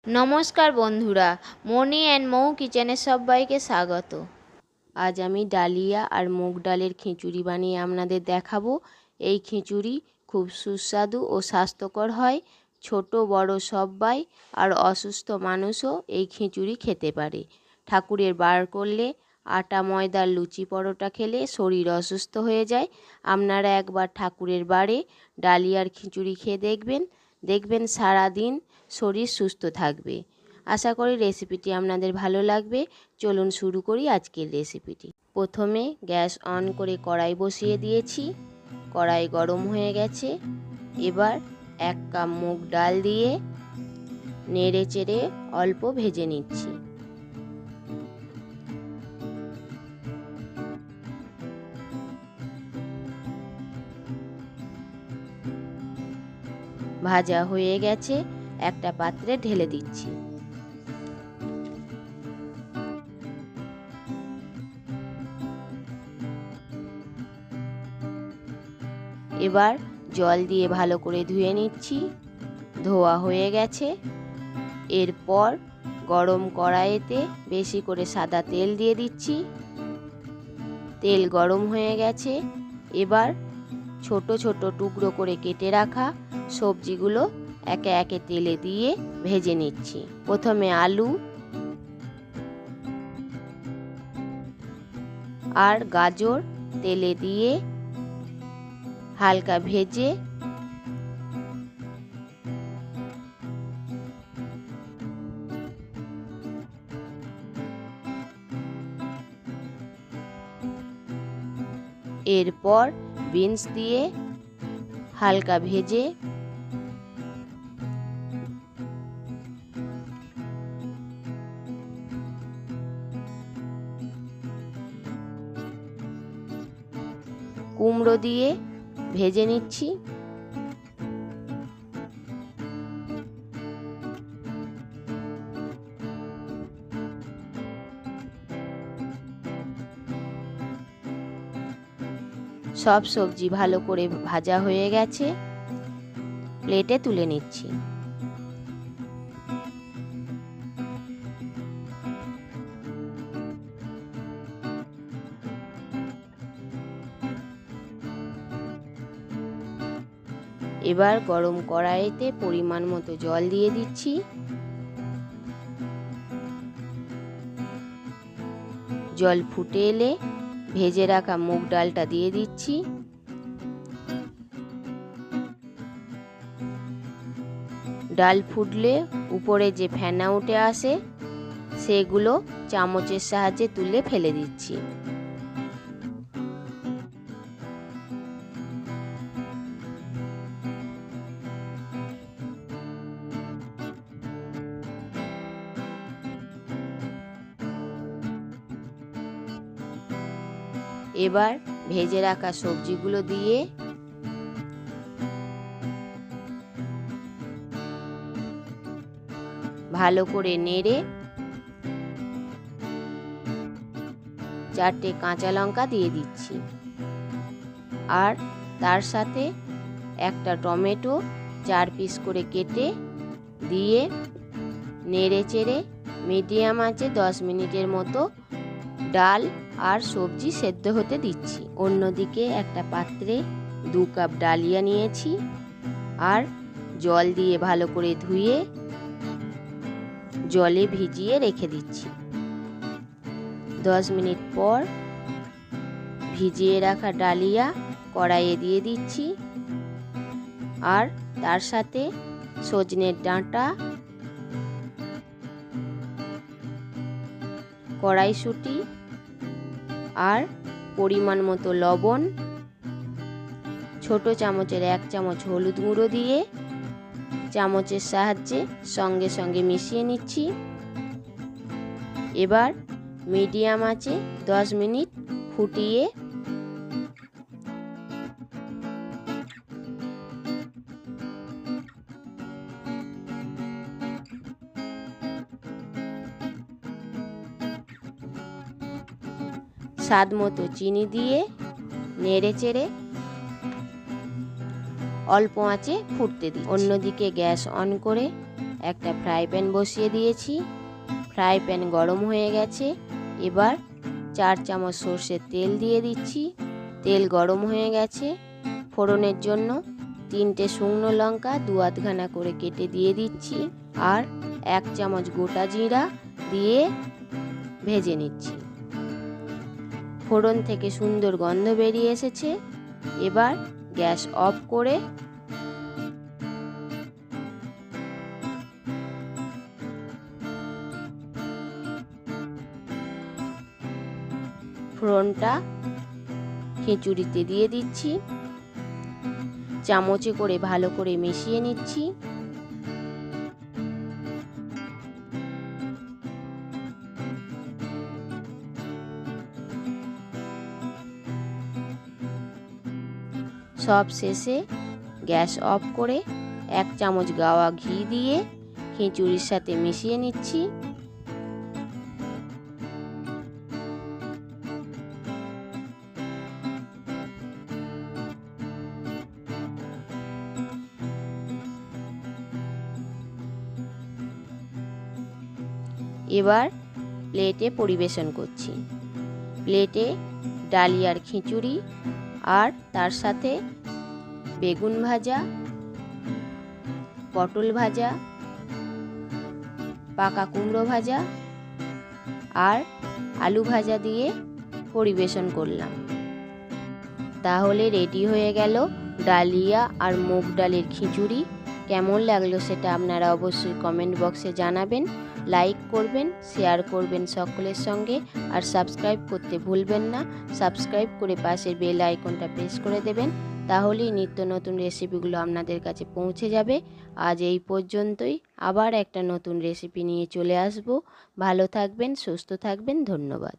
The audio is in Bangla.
নমস্কার বন্ধুরা, মনি অ্যান্ড মৌ কিচেনে সবাইকে স্বাগত। আজ আমি ডালিয়া আর মুগ ডালের খিচুড়ি বানিয়ে আপনাদের দেখাবো। এই খিচুড়ি খুব সুস্বাদু ও স্বাস্থ্যকর হয়। ছোট বড় সবাই আর অসুস্থ মানুষও এই খিচুড়ি খেতে পারে। ঠাকুরের বার করলে আটা ময়দার লুচি পরোটা খেলে শরীর অসুস্থ হয়ে যায়। আপনারা একবার ঠাকুরের বারে ডালিয়ার খিচুড়ি খেয়ে দেখবেন সারাদিন শরীর সুস্থ থাকবে। আশা করি রেসিপিটি আপনাদের ভালো লাগবে। চলুন শুরু করি আজকের রেসিপিটি। প্রথমে গ্যাস অন করে কড়াই বসিয়ে দিয়েছি। কড়াই গরম হয়ে গেছে। এবার 1 কাপ মুগ ডাল দিয়ে নেড়ে চেড়ে অল্প ভেজে নিচ্ছি। ভাজা হয়ে গেছে, একটা পাত্রে ঢেলে দিচ্ছি। এবার জল দিয়ে ভালো করে ধুয়ে নিচ্ছি। ধোয়া হয়ে গেছে। এরপর গরম কড়াইতে বেশি করে সাদা তেল দিয়ে দিচ্ছি। তেল গরম হয়ে গেছে। এবার ছোট ছোট টুকরো করে কেটে রাখা সবজিগুলো একে একে তেলে দিয়ে ভেজে নিচ্ছি। প্রথমে আলু আর গাজর তেলে দিয়ে হালকা ভেজে এরপর বিনস দিয়ে হালকা ভেজে কুমড়ো দিয়ে ভেজে নিচ্ছি। সব সবজি ভালো করে ভাজা হয়ে গেছে। প্লেটে তুলে নিচ্ছি। এবার গরম কড়াইতে পরিমাণ মতো জল দিয়ে দিচ্ছি। জল ফুটে এলে ভেজে রাখা মুগ ডালটা দিয়ে দিচ্ছি। ডাল ফুটলে উপরে যে ফেনা উঠে আসে সেগুলো চামচের সাহায্যে তুলে ফেলে দিচ্ছি। এবার ভেজে রাখা সবজিগুলো দিয়ে ভালো করে নেড়ে 4টে কাঁচা লঙ্কা দিয়ে দিচ্ছি। আর তার সাথে একটা টমেটো 4 পিস করে কেটে দিয়ে নেড়ে চেড়ে মিডিয়াম আঁচে 10 মিনিটের মতো ডাল আর সবজি সেদ্ধ হতে দিচ্ছি। অন্যদিকে একটা পাত্রে 2 কাপ ডালিয়া নিয়েছি আর জল দিয়ে ভালো করে ধুয়ে জলে ভিজিয়ে রেখে দিচ্ছি। 10 মিনিট পর ভিজিয়ে রাখা ডালিয়া কড়াইয়ে দিয়ে দিচ্ছি আর তার সাথে সজনের ডাঁটা, কড়াইশুঁটি আর পরিমাণ মতো লবণ, ছোট চামচের 1 চামচ হলুদ গুঁড়ো দিয়ে চামচের সাহায্যে সঙ্গে সঙ্গে মিশিয়ে নিচ্ছি। এবার মিডিয়াম আঁচে 10 মিনিট ফুটিয়ে স্বাদ মতো চিনি দিয়ে নেড়ে চেড়ে অল্প আঁচে ফুটতে দিই। অন্যদিকে গ্যাস অন করে একটা ফ্রাই প্যান বসিয়ে দিয়েছি। ফ্রাই প্যান গরম হয়ে গেছে। এবার 4 চামচ সর্ষের তেল দিয়ে দিচ্ছি। তেল গরম হয়ে গেছে। ফোড়নের জন্য 3টে শুকনো লঙ্কা 2-8খানা করে কেটে দিয়ে দিচ্ছি আর 1 চামচ গোটা জিরা দিয়ে ভেজে নিচ্ছি। ফোড়ন থেকে সুন্দর গন্ধ বেরিয়ে এসেছে। এবার গ্যাস অফ করে ফোড়নটা খিচুড়িতে দিয়ে দিচ্ছি। চামচে করে ভালো করে মিশিয়ে নিচ্ছি। সব শেষে গ্যাস অফ করে 1 চামচ গাওয়া ঘি দিয়ে খিচুড়ির সাথে মিশিয়ে নিচ্ছি। এবার প্লেটে পরিবেশন করছি। প্লেটে ডালিয়ার খিচুড়ি আর তার সাথে বেগুন ভাজা, পটল ভাজা, পাকা কুমড়ো ভাজা আর আলু ভাজা দিয়ে পরিবেশন করলাম। তাহলে রেডি হয়ে গেল ডালিয়া আর মুগ ডালের খিচুড়ি। কেমন লাগলো সেটা আপনারা অবশ্যই কমেন্ট বক্সে জানাবেন। লাইক করবেন, শেয়ার করবেন সকলের সঙ্গে আর সাবস্ক্রাইব করতে ভুলবেন না। সাবস্ক্রাইব করে পাশের বেল আইকনটা প্রেস করে দেবেন, তাহলেই নিত্য নতুন রেসিপিগুলো আপনাদের কাছে পৌঁছে যাবে। আজ এই পর্যন্তই। আবার একটা নতুন রেসিপি নিয়ে চলে আসব। ভালো থাকবেন, সুস্থ থাকবেন। ধন্যবাদ।